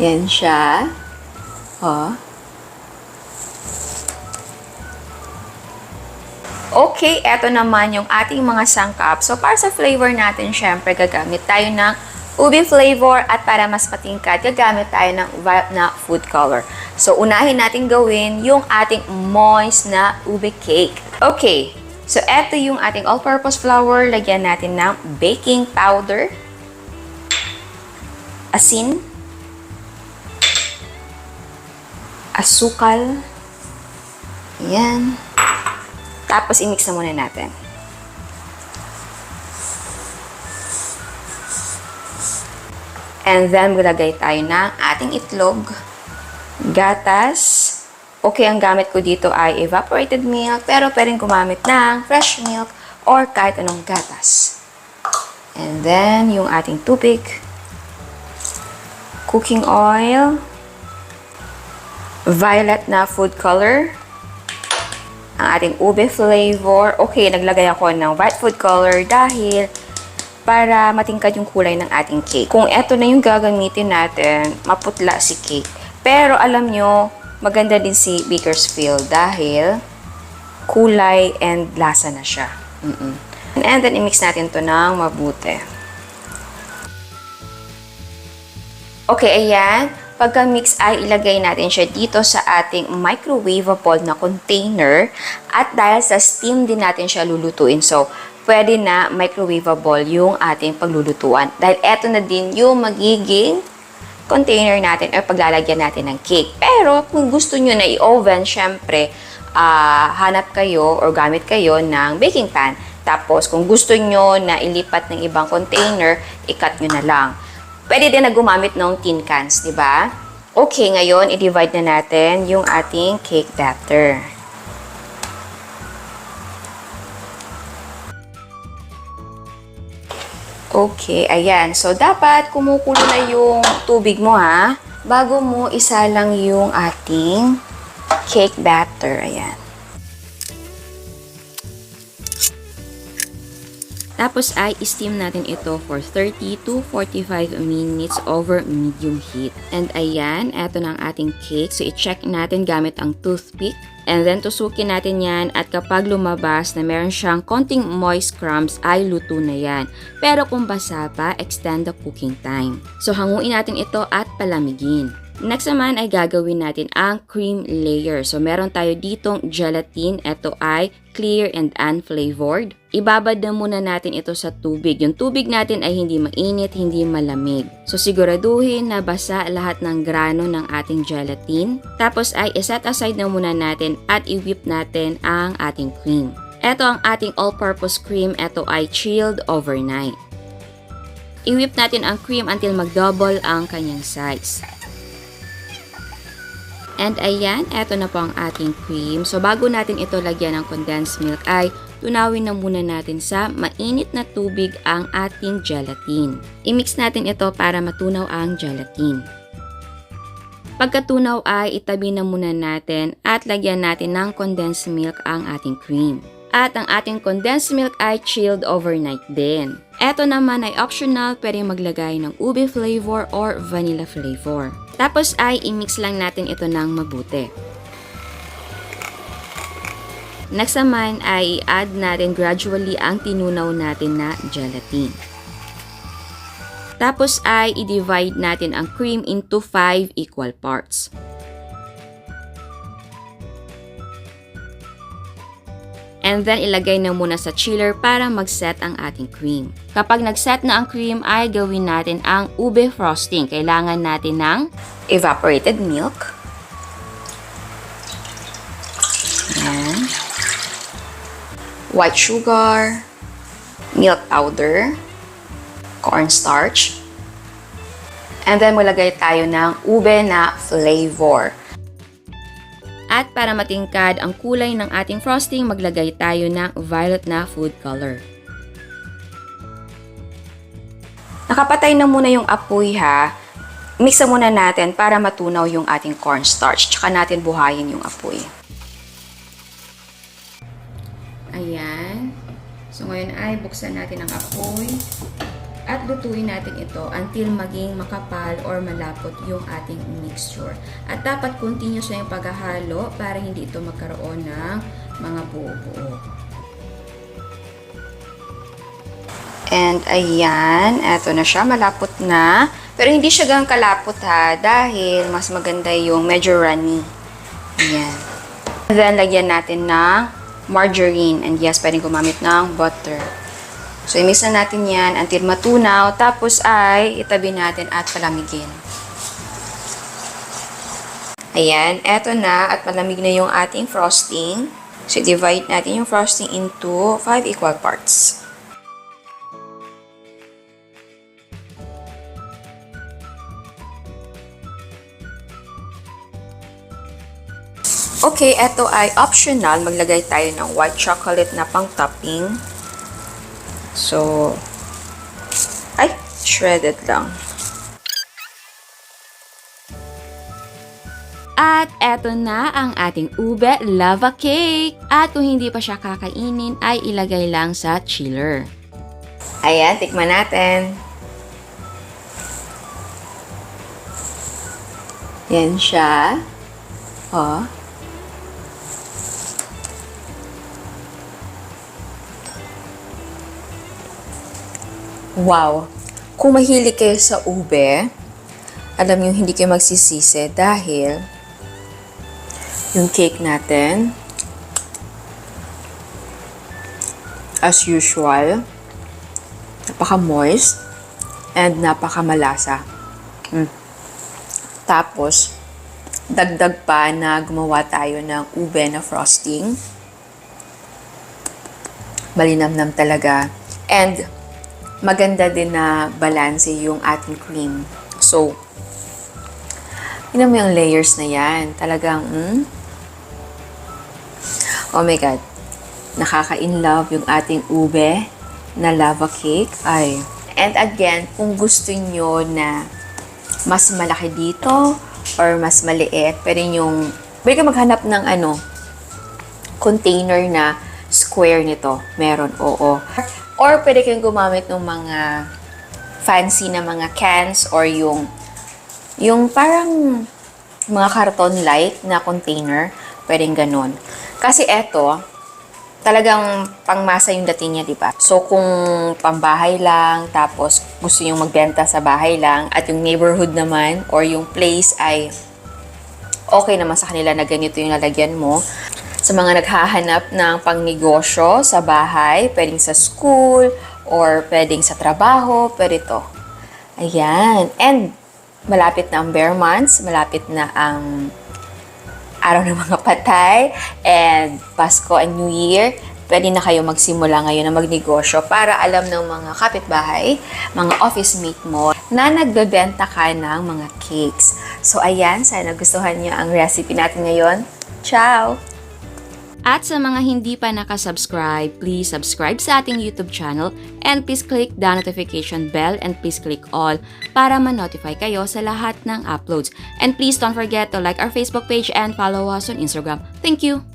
Yan siya. Oh. Okay, eto naman yung ating mga sangkap. So, para sa flavor natin, syempre, gagamit tayo ng ube flavor at para mas matingkad, gagamit tayo ng white na food color. So, unahin natin gawin yung ating moist na ube cake. Okay, so eto yung ating all-purpose flour. Lagyan natin ng baking powder, asin, asukal, yan. Tapos, i-mix na muna natin. And then, maglagay tayo ng ating itlog, gatas. Okay, ang gamit ko dito ay evaporated milk, pero pwedeng gumamit ng fresh milk or kahit anong gatas. And then, yung ating tubig, cooking oil, violet na food color, ang ating ube flavor. Okay, naglagay ako ng white food color dahil para matingkad yung kulay ng ating cake. Kung eto na yung gagamitin natin, maputla si cake. Pero alam nyo, maganda din si Bakersfield dahil kulay and lasa na siya. And then, i-mix natin to ng mabuti. Okay, ayan. Pagka-mix ay ilagay natin siya dito sa ating microwavable na container at dahil sa steam din natin siya lulutuin. So, pwede na microwavable yung ating paglulutuan. Dahil eto na din yung magiging container natin o paglalagyan natin ng cake. Pero kung gusto nyo na i-oven, syempre, hanap kayo or gamit kayo ng baking pan. Tapos, kung gusto nyo na ilipat ng ibang container, i-cut nyo na lang. Pwede din na gumamit ng tin cans, di ba? Okay, ngayon, i-divide na natin yung ating cake batter. Okay, ayan. So, dapat kumukulo na yung tubig mo, ha? Bago mo isalang yung ating cake batter. Ayan. Tapos ay steam natin ito for 30 to 45 minutes over medium heat. And ayan, eto na ang ating cake. So i-check natin gamit ang toothpick. And then tusukin natin yan at kapag lumabas na meron siyang konting moist crumbs ay luto na yan. Pero kung basa pa, extend the cooking time. So hanguin natin ito at palamigin. Next naman ay gagawin natin ang cream layer. So meron tayo ditong gelatin. Ito ay clear and unflavored. Ibabad na muna natin ito sa tubig. Yung tubig natin ay hindi mainit, hindi malamig. So siguraduhin na basa lahat ng grano ng ating gelatin. Tapos ay iset aside na muna natin at i-whip natin ang ating cream. Ito ang ating all-purpose cream. Ito ay chilled overnight. I-whip natin ang cream until mag-double ang kanyang size. And ayan, eto na po ang ating cream. So bago natin ito lagyan ng condensed milk ay tunawin na muna natin sa mainit na tubig ang ating gelatin. I-mix natin ito para matunaw ang gelatin. Pagkatunaw ay itabi na muna natin at lagyan natin ng condensed milk ang ating cream. At ang ating condensed milk ay chilled overnight din. Ito naman ay optional, pwede maglagay ng ube flavor or vanilla flavor. Tapos ay i-mix lang natin ito ng mabuti. Next naman ay i-add natin gradually ang tinunaw natin na gelatin. Tapos ay i-divide natin ang cream into 5 equal parts. And then, ilagay na muna sa chiller para mag-set ang ating cream. Kapag nag-set na ang cream, ay gawin natin ang ube frosting. Kailangan natin ng evaporated milk. Ayan. White sugar, milk powder, cornstarch, and then malagay tayo ng ube na flavor. At para matingkad ang kulay ng ating frosting, maglagay tayo ng violet na food color. Nakapatay na muna yung apoy ha. Mix muna natin para matunaw yung ating cornstarch. Tsaka natin buhayin yung apoy. Ayan. So ngayon ay buksan natin ang apoy. At lutuin natin ito until maging makapal or malapot yung ating mixture. At dapat continuous na yung paghahalo para hindi ito magkaroon ng mga buo-buo. And ayan, eto na siya, malapot na. Pero hindi siya gang kalapot ha, dahil mas maganda yung medyo runny. Ayan. And then, lagyan natin ng margarine. And yes, pwedeng gumamit ng butter. So, i-mix na natin yan until matunaw. Tapos ay itabi natin at palamigin. Ayan, eto na at malamig na yung ating frosting. So, divide natin yung frosting into 5 equal parts. Okay, eto ay optional. Maglagay tayo ng white chocolate na pang-topping. So, ay, shredded lang. At eto na ang ating ube lava cake. At kung hindi pa siya kakainin, ay ilagay lang sa chiller. Ayan, tikman natin. Yan siya. Oh. Wow! Kung mahilig kayo sa ube, alam niyo hindi kayo magsisisi dahil yung cake natin, as usual, napaka-moist and napaka-malasa. Tapos, dagdag pa na gumawa tayo ng ube na frosting. Malinamnam talaga. And, maganda din na balance yung ating cream. So, yun mo yung layers na yan. Talagang, oh my God. Nakaka-in-love yung ating ube na lava cake. Ay. And again, kung gusto nyo na mas malaki dito or mas maliit, pwede ka maghanap ng container na square nito. Meron, oo. Or pwede kayong gumamit ng mga fancy na mga cans or yung parang mga karton-like na container. Pwedeng ganun. Kasi eto, talagang pangmasa yung dating niya, diba? So, kung pambahay lang, tapos gusto yung magbenta sa bahay lang, at yung neighborhood naman, or yung place ay okay naman sa kanila na ganito yung lalagyan mo. Sa mga naghahanap ng pangnegosyo sa bahay, pwedeng sa school, or pwedeng sa trabaho, pwede to. Ayan. And, malapit na ang bare months, malapit na ang araw ng mga patay, and Pasko and New Year. Pwede na kayo magsimula ngayon na magnegosyo para alam ng mga kapitbahay, mga office mate mo, na nagbebenta ka ng mga cakes. So, ayan. Sana gustuhan niyo ang recipe natin ngayon. Ciao! At sa mga hindi pa nakasubscribe, please subscribe sa ating YouTube channel and please click the notification bell and please click all para ma-notify kayo sa lahat ng uploads. And please don't forget to like our Facebook page and follow us on Instagram. Thank you!